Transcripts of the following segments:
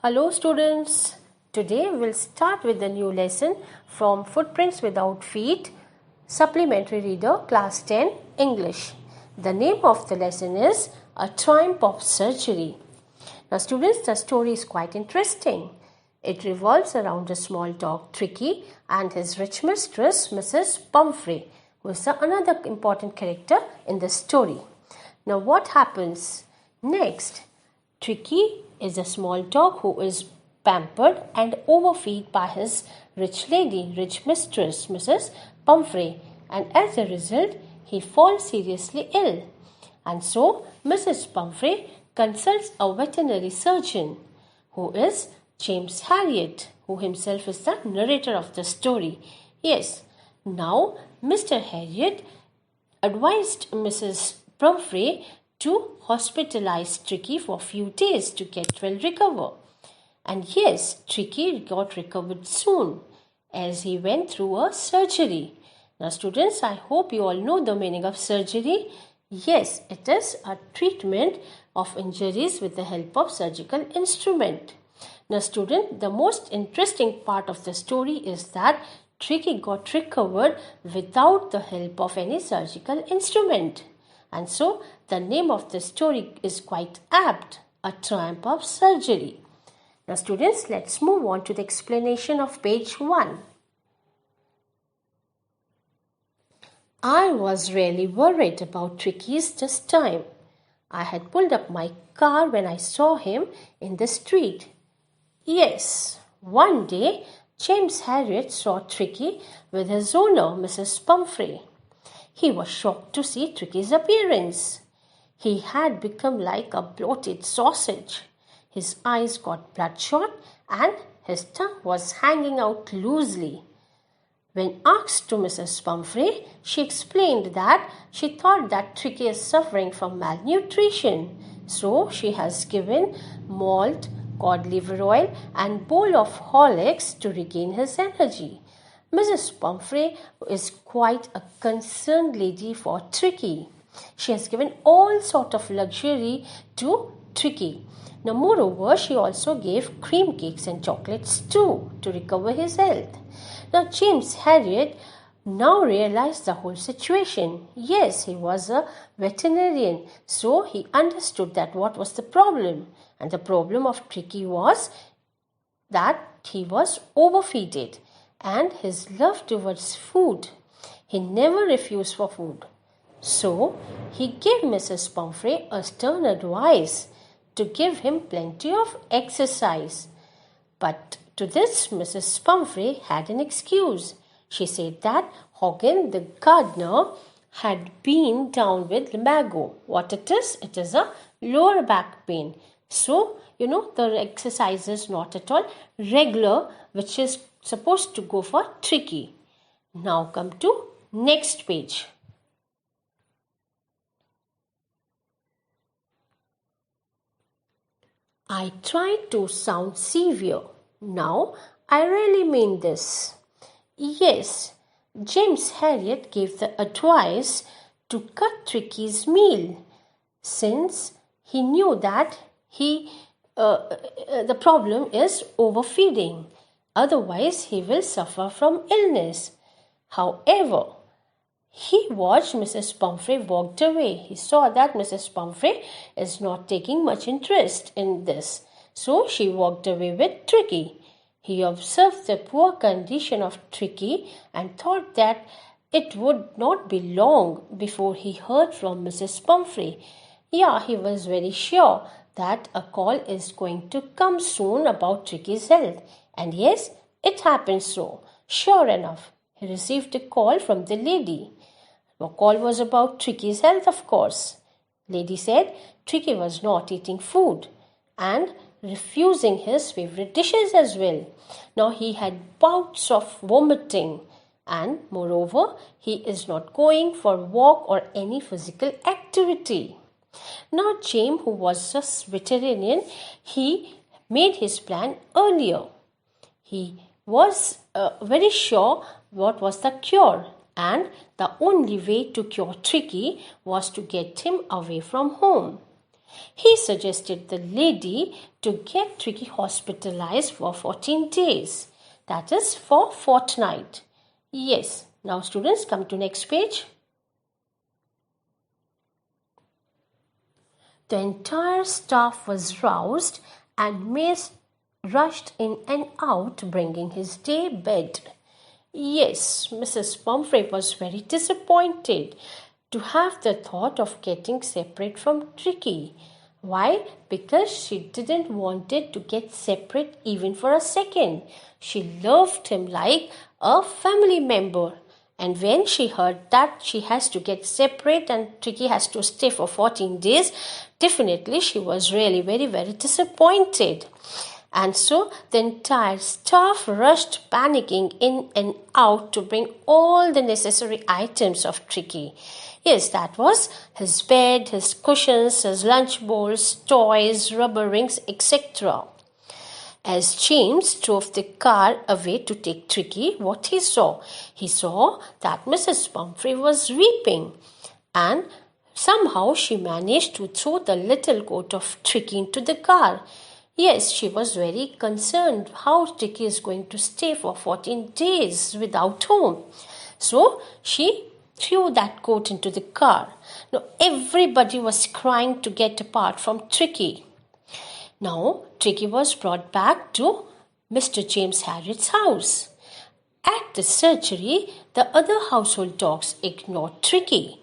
Hello students, today we'll start with the new lesson from Footprints Without Feet, Supplementary Reader, Class 10, English. The name of the lesson is A Triumph of Surgery. Now students, the story is quite interesting. It revolves around a small dog, Tricky, and his rich mistress, Mrs. Pumphrey, who is another important character in the story. Now what happens next? Tricky is a small dog who is pampered and overfed by his rich mistress, Mrs. Pumphrey, and as a result, he falls seriously ill. And so, Mrs. Pumphrey consults a veterinary surgeon, who is James Harriet, who himself is the narrator of the story. Yes, now Mr. Harriet advised Mrs. Pumphrey to hospitalize Tricky for a few days to get well recover. And yes, Tricky got recovered soon as he went through a surgery. Now students, I hope you all know the meaning of surgery. Yes, it is a treatment of injuries with the help of surgical instrument. Now student, the most interesting part of the story is that Tricky got recovered without the help of any surgical instrument. And so, the name of the story is quite apt, A Triumph of Surgery. Now students, let's move on to the explanation of page 1. I was really worried about Tricky's this time. I had pulled up my car when I saw him in the street. Yes, one day James Harriet saw Tricky with his owner, Mrs. Pumphrey. He was shocked to see Tricky's appearance. He had become like a bloated sausage. His eyes got bloodshot and his tongue was hanging out loosely. When asked to Mrs. Pumphrey, she explained that she thought that Tricky is suffering from malnutrition. So she has given malt, cod liver oil and bowl of Horlicks to regain his energy. Mrs. Pumphrey is quite a concerned lady for Tricky. She has given all sort of luxury to Tricky. Now moreover, she also gave cream cakes and chocolates too to recover his health. Now James Harriet now realized the whole situation. Yes, he was a veterinarian, so he understood that what was the problem. And the problem of Tricky was that he was overfeeded. And his love towards food. He never refused for food. So, he gave Mrs. Pumphrey a stern advice to give him plenty of exercise. But to this, Mrs. Pumphrey had an excuse. She said that Hoggin, the gardener, had been down with lumbago. What it is? It is a lower back pain. So, the exercise is not at all regular, which is supposed to go for Tricky. Now come to next page. I tried to sound severe. Now I really mean this. Yes, James Harriet gave the advice to cut Tricky's meal, since he knew that the problem is overfeeding. Otherwise, he will suffer from illness. However, he watched Mrs. Pumphrey walked away. He saw that Mrs. Pumphrey is not taking much interest in this. So she walked away with Tricky. He observed the poor condition of Tricky and thought that it would not be long before he heard from Mrs. Pumphrey. Yeah, he was very sure that a call is going to come soon about Tricky's health. And yes, it happened so. Sure enough, he received a call from the lady. The call was about Tricky's health, of course. Lady said Tricky was not eating food and refusing his favorite dishes as well. Now he had bouts of vomiting and moreover, he is not going for walk or any physical activity. Now James, who was a veterinarian, he made his plan earlier. He was very sure what was the cure, and the only way to cure Tricky was to get him away from home. He suggested the lady to get Tricky hospitalized for 14 days. That is for fortnight. Yes. Now students, come to next page. The entire staff was roused and Mace rushed in and out bringing his day bed. Yes, Mrs. Pumphrey was very disappointed to have the thought of getting separate from Tricky. Why? Because she didn't want it to get separate even for a second. She loved him like a family member. And when she heard that she has to get separate and Tricky has to stay for 14 days, definitely she was really very, very disappointed. And so the entire staff rushed panicking in and out to bring all the necessary items of Tricky. Yes, that was his bed, his cushions, his lunch bowls, toys, rubber rings, etc. As James drove the car away to take Tricky, what he saw? He saw that Mrs. Pumphrey was weeping, and somehow she managed to throw the little coat of Tricky into the car. Yes, she was very concerned how Tricky is going to stay for 14 days without home. So she threw that coat into the car. Now everybody was crying to get apart from Tricky. Now Tricky was brought back to Mr. James Harriot's house. At the surgery, the other household dogs ignored Tricky.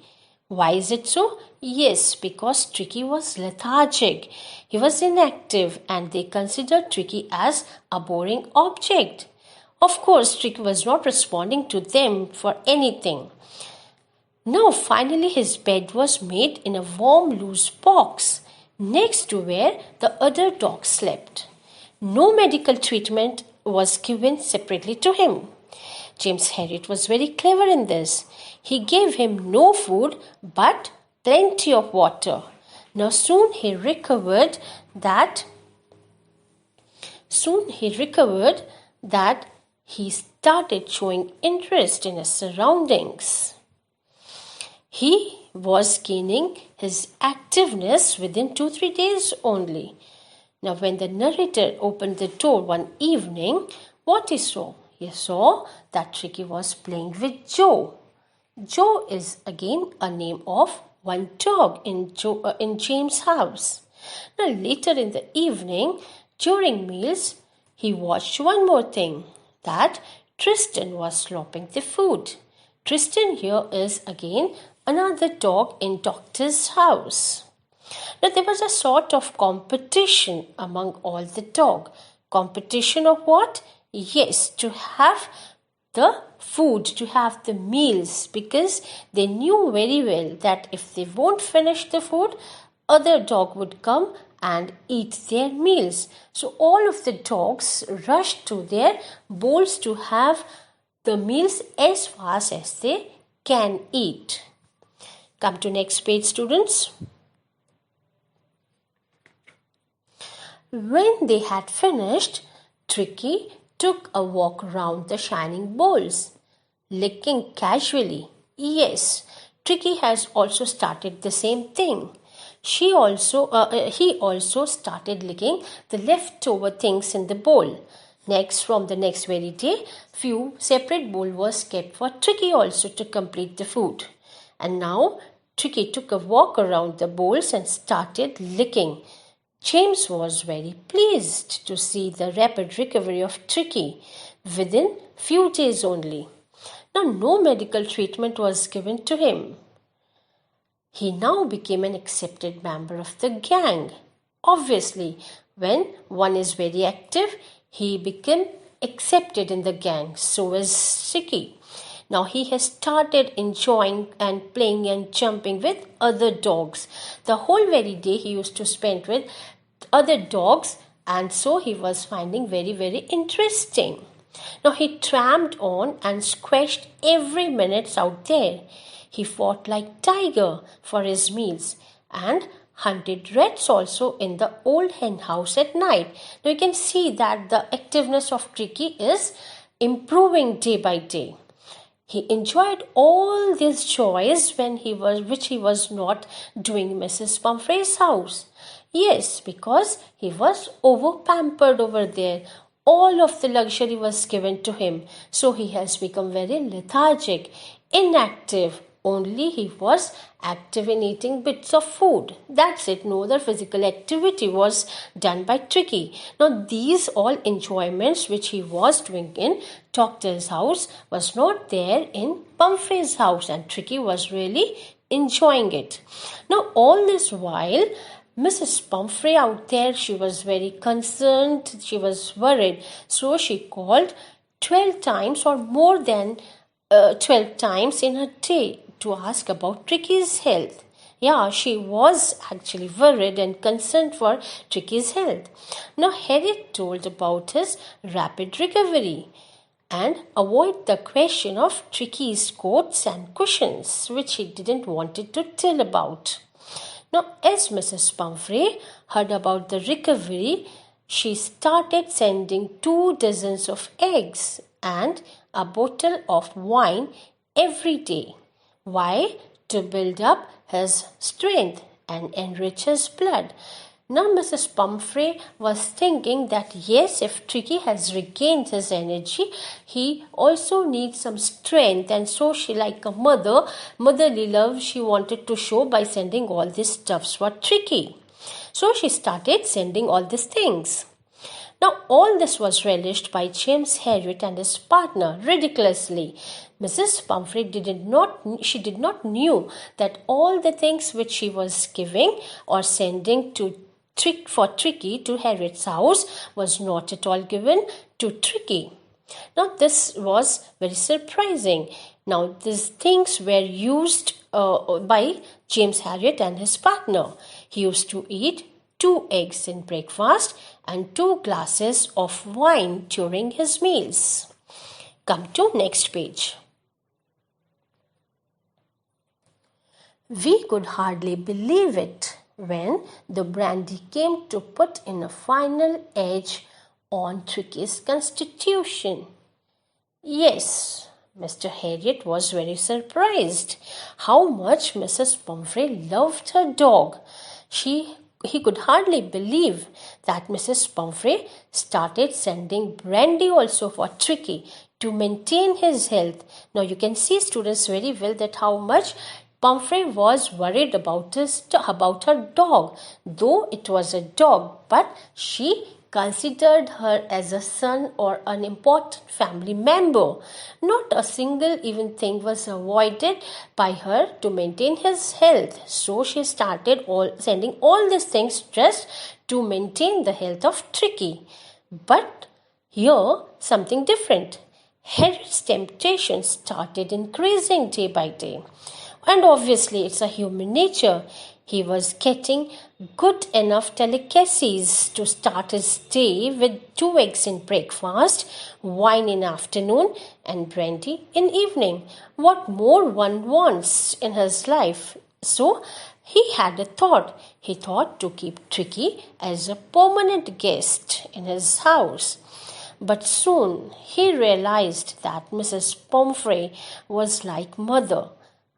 Why is it so? Yes, because Tricky was lethargic. He was inactive and they considered Tricky as a boring object. Of course, Tricky was not responding to them for anything. Now finally his bed was made in a warm loose box next to where the other dogs slept. No medical treatment was given separately to him. James Harriot was very clever in this. He gave him no food but plenty of water. Now soon he recovered that he started showing interest in his surroundings. He was gaining his activeness within 2-3 days only. Now when the narrator opened the door one evening, what he saw? He saw that Tricky was playing with Joe. Joe is again a name of one dog in James' house. Now later in the evening, during meals, he watched one more thing, that Tristan was slopping the food. Tristan here is again another dog in Doctor's house. Now there was a sort of competition among all the dogs. Competition of what? Yes, to have the food, to have the meals, because they knew very well that if they won't finish the food, other dog would come and eat their meals. So all of the dogs rushed to their bowls to have the meals as fast as they can eat. Come to next page, students. When they had finished, Tricky took a walk round the shining bowls, licking casually. Yes, Tricky has also started the same thing. He also started licking the leftover things in the bowl. Next, from the next very day, few separate bowls was kept for Tricky also to complete the food. And now Tricky took a walk around the bowls and started licking. James was very pleased to see the rapid recovery of Tricky within few days only. Now no medical treatment was given to him. He now became an accepted member of the gang. Obviously, when one is very active, he became accepted in the gang. So was Tricky. Now he has started enjoying and playing and jumping with other dogs. The whole very day he used to spend with other dogs, and so he was finding very, very interesting. Now he tramped on and squashed every minute out there. He fought like tiger for his meals and hunted rats also in the old hen house at night. Now you can see that the activeness of Tricky is improving day by day. He enjoyed all these joys which he was not doing Mrs. Pumphrey's house. Yes, because he was over pampered over there. All of the luxury was given to him, so he has become very lethargic, inactive. Only he was active in eating bits of food. That's it. No other physical activity was done by Tricky. Now, these all enjoyments which he was doing in Doctor's house was not there in Pumphrey's house, and Tricky was really enjoying it. Now, all this while, Mrs. Pumphrey out there, she was very concerned, she was worried. So she called 12 times or more than 12 times in a day to ask about Tricky's health. Yeah, she was actually worried and concerned for Tricky's health. Now, Harriet told about his rapid recovery and avoid the question of Tricky's coats and cushions, which he didn't wanted to tell about. Now, as Mrs. Pumphrey heard about the recovery, she started sending 2 dozens of eggs and a bottle of wine every day. Why? To build up his strength and enrich his blood. Now Mrs. Pumphrey was thinking that yes, if Tricky has regained his energy, he also needs some strength, and so she, like a motherly love, she wanted to show by sending all these stuffs for Tricky. So she started sending all these things. Now all this was relished by James Herriot and his partner ridiculously. Mrs. Pumphrey did not knew that all the things which she was giving or sending to Tricky to Harriet's house was not at all given to Tricky. Now this was very surprising. Now these things were used by James Herriot and his partner. He used to eat 2 eggs in breakfast and 2 glasses of wine during his meals. Come to next page. We could hardly believe it when the brandy came to put in a final edge on Tricky's constitution. Yes, Mr. Herriot was very surprised how much Mrs. Pumphrey loved her dog. He could hardly believe that Mrs. Pumphrey started sending brandy also for Tricky to maintain his health. Now you can see, students, very well that how much Pumphrey was worried about her dog. Though it was a dog, but she considered her as a son or an important family member. Not a single even thing was avoided by her to maintain his health. So she started sending all these things just to maintain the health of Tricky. But here something different. Harriet's temptation started increasing day by day. And obviously it's a human nature. He was getting good enough delicacies to start his day with 2 eggs in breakfast, wine in afternoon, and brandy in evening. What more one wants in his life? So he had a thought. He thought to keep Tricky as a permanent guest in his house. But soon he realized that Mrs. Pumphrey was like mother,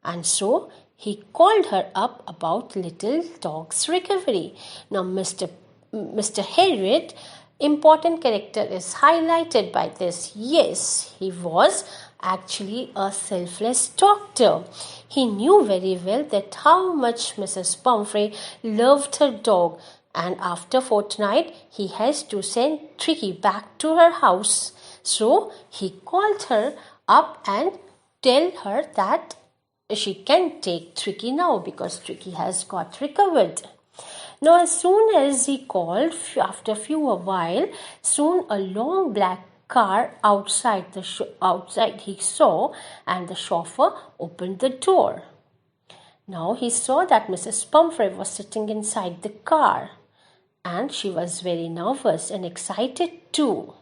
and so he called her up about little dog's recovery. Now, Mr. Herriot, important character, is highlighted by this. Yes, he was actually a selfless doctor. He knew very well that how much Mrs. Pumphrey loved her dog, and after fortnight he has to send Tricky back to her house. So he called her up and tell her that she can take Tricky now because Tricky has got recovered. Now as soon as he called, after a while, soon a long black car outside he saw, and the chauffeur opened the door. Now he saw that Mrs. Pumphrey was sitting inside the car, and she was very nervous and excited too.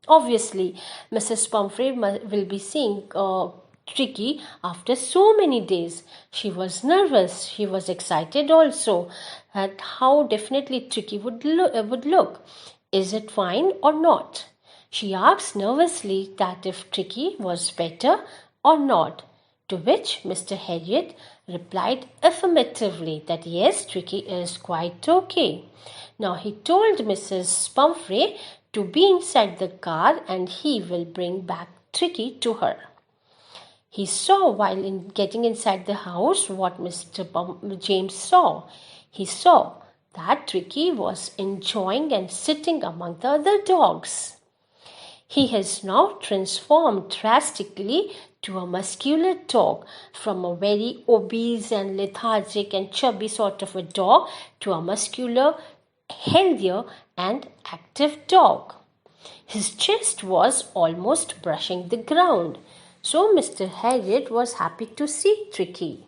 Obviously, Mrs. Pumphrey will be seeing Tricky after so many days. She was nervous. She was excited also at how definitely Tricky would look. Is it fine or not? She asked nervously that if Tricky was better or not? To which Mr. Harriot replied affirmatively that yes, Tricky is quite okay. Now he told Mrs. Pumphrey to be inside the car and he will bring back Tricky to her. He saw while getting inside the house what James saw. He saw that Tricky was enjoying and sitting among the other dogs. He has now transformed drastically to a muscular dog, from a very obese and lethargic and chubby sort of a dog to a muscular, healthier and active dog. His chest was almost brushing the ground. So Mr. Harriot was happy to see Tricky.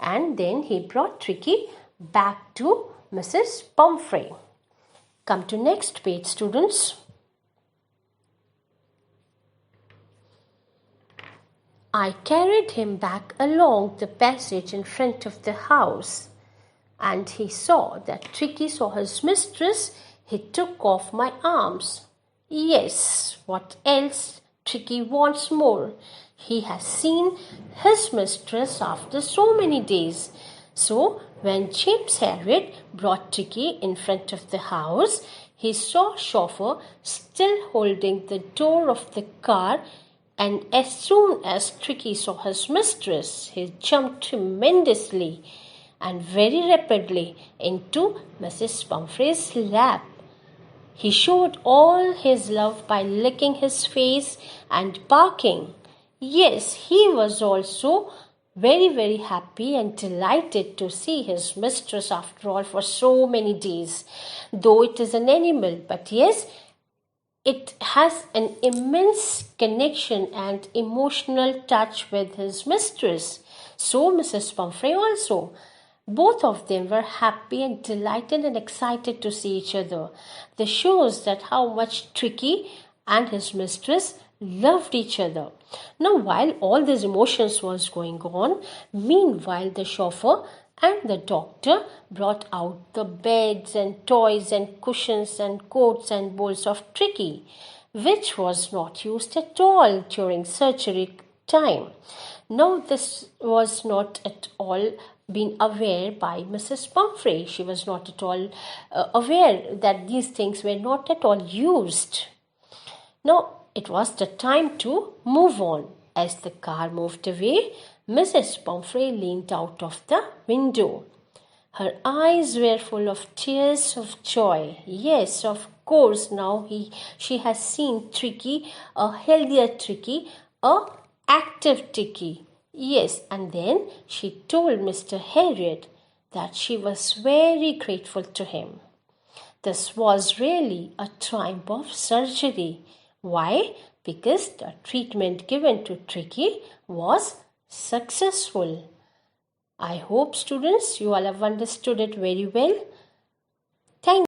And then he brought Tricky back to Mrs. Pumphrey. Come to next page, students. I carried him back along the passage in front of the house, and he saw that Tricky saw his mistress. He took off my arms. Yes, what else? Tricky wants more. He has seen his mistress after so many days. So when James Harriot brought Tricky in front of the house, he saw chauffeur still holding the door of the car, and as soon as Tricky saw his mistress, he jumped tremendously and very rapidly into Mrs. Pumphrey's lap. He showed all his love by licking his face and barking. Yes, he was also very, very happy and delighted to see his mistress after all for so many days. Though it is an animal, but yes, it has an immense connection and emotional touch with his mistress. So Mrs. Pumphrey also. Both of them were happy and delighted and excited to see each other. This shows that how much Tricky and his mistress loved each other. Now, while all these emotions was going on, meanwhile the chauffeur and the doctor brought out the beds and toys and cushions and coats and bowls of Tricky, which was not used at all during surgery time. Now, this was not at all been aware by Mrs. Pumphrey. She was not at all aware that these things were not at all used. Now, it was the time to move on. As the car moved away, Mrs. Pumphrey leaned out of the window. Her eyes were full of tears of joy. Yes, of course, now she has seen Tricky, a healthier Tricky, a active Tricky. Yes, and then she told Mr. Harriot that she was very grateful to him. This was really a triumph of surgery. Why? Because the treatment given to Tricky was successful. I hope, students, you all have understood it very well. Thank you.